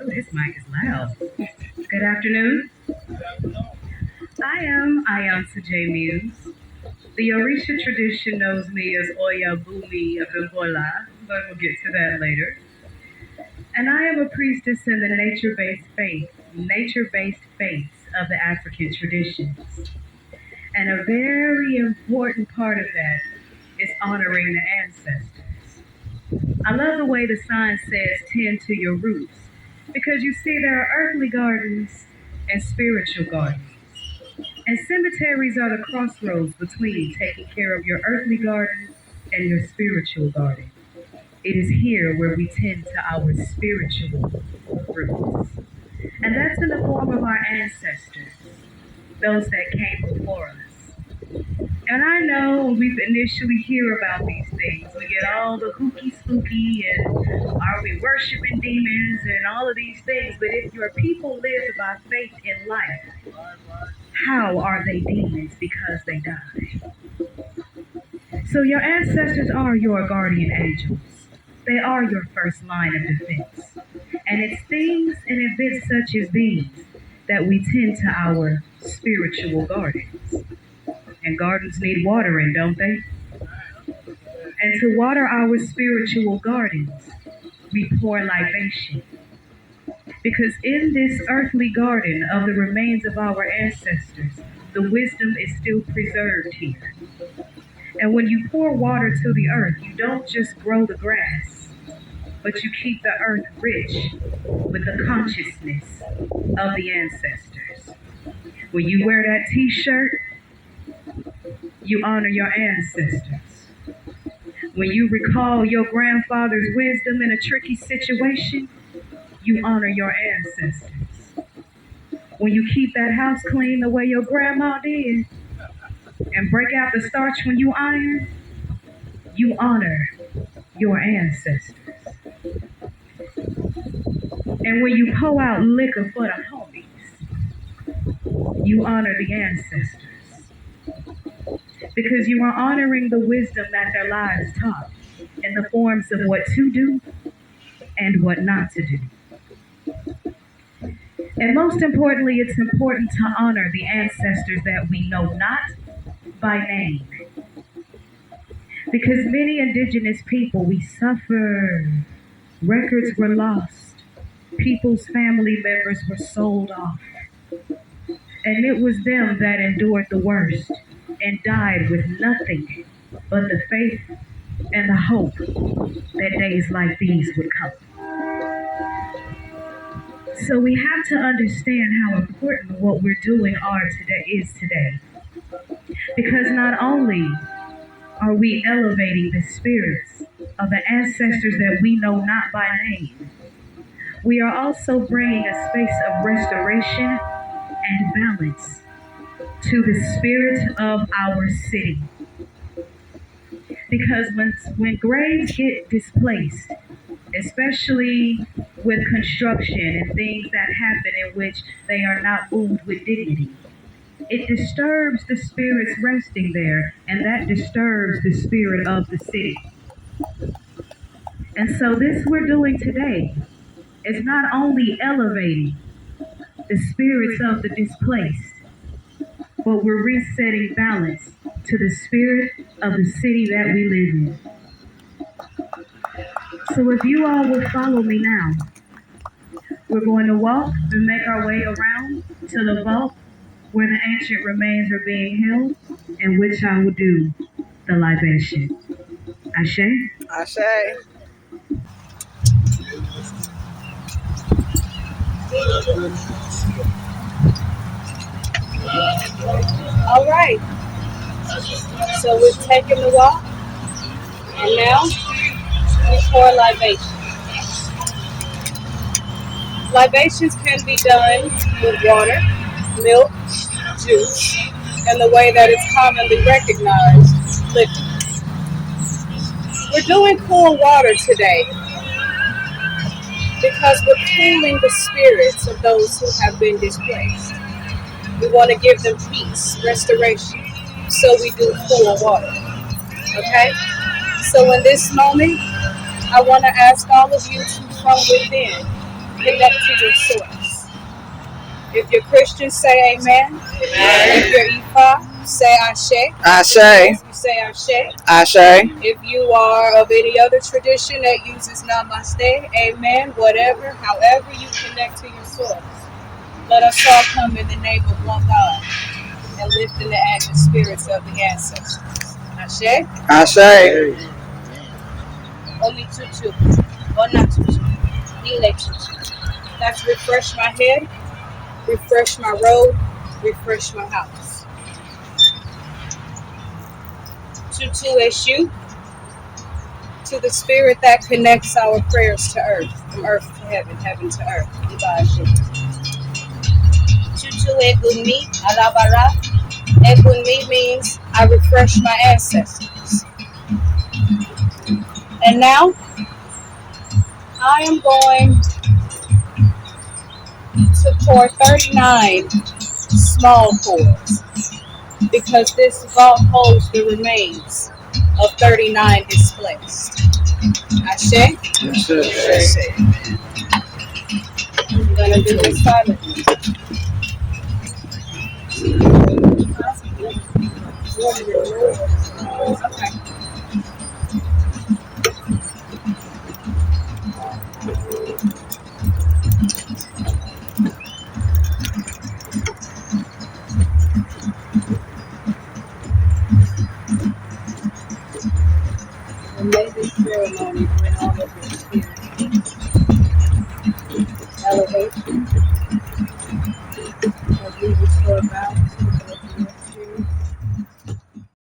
This mic is loud. Good afternoon. I am J Muse. The Orisha tradition knows me as Oya Bumi of Mbola, but we'll get to that later. And I am a priestess in the nature-based faiths of the African traditions. And a very important part of that is honoring the ancestors. I love the way the sign says tend to your roots, because you see there are earthly gardens and spiritual gardens. And cemeteries are the crossroads between taking care of your earthly garden and your spiritual garden. It is here where we tend to our spiritual roots. And that's in the form of our ancestors, those that came before us. And I know when we initially hear about these things, we get all the hooky spooky and are we worshiping demons and all of these things. But if your people lived by faith in life, how are they demons because they died? So your ancestors are your guardian angels. They are your first line of defense. And it's things and events such as these that we tend to our spiritual gardens. And gardens need watering, don't they? And to water our spiritual gardens, we pour libation. Because in this earthly garden of the remains of our ancestors, the wisdom is still preserved here. And when you pour water to the earth, you don't just grow the grass, but you keep the earth rich with the consciousness of the ancestors. When you wear that t-shirt, you honor your ancestors. When you recall your grandfather's wisdom in a tricky situation, you honor your ancestors. When you keep that house clean the way your grandma did and break out the starch when you iron, you honor your ancestors. And when you pour out liquor for the homies, you honor the ancestors. Because you are honoring the wisdom that their lives taught in the forms of what to do and what not to do. And most importantly, it's important to honor the ancestors that we know not by name. Because many indigenous people, we suffer. Records were lost. People's family members were sold off. And it was them that endured the worst and died with nothing but the faith and the hope that days like these would come. So we have to understand how important what we're doing is today. Because not only are we elevating the spirits of the ancestors that we know not by name, we are also bringing a space of restoration and balance to the spirit of our city. Because when graves get displaced, especially with construction and things that happen in which they are not moved with dignity, it disturbs the spirits resting there, and that disturbs the spirit of the city. And so this we're doing today is not only elevating the spirits of the displaced, but we're resetting balance to the spirit of the city that we live in. So if you all will follow me now, we're going to walk and make our way around to the vault where the ancient remains are being held, in which I will do the libation. Ashe? Ashe. All right. So we've taken the walk, and now we pour libation. Libations can be done with water, milk, juice, and the way that it's commonly recognized, liquor. We're doing cool water today because we're cooling the spirits of those who have been displaced. We want to give them peace, restoration, so we do cool water. Okay? So in this moment, I want to ask all of you to, from within, connect to your source. If you're Christian, say amen. If you're Ifa, say Ashe. Ashe. You say Ashe. Ashe. If you are of any other tradition that uses Namaste, amen, whatever, however you connect to your source, let us all come in the name of one God and lift in the active spirits of the ancestors. Ashe? Ashe. Only tutu. Ona tutu. Ile tutu. That's refresh my head, refresh my road, refresh my house. Tutu Esu, to the spirit that connects our prayers to earth, from earth to heaven, heaven to earth. Iba Esu. Tutu Egunmi, Alabara. Egunmi means I refresh my ancestors. And now, I am going to pour 39 small pours because this vault holds the remains of 39 displaced. Ashe? Ashe. I'm going to do this silently. Okay. And may this ceremony bring all of your experience, elevation, as we restore balance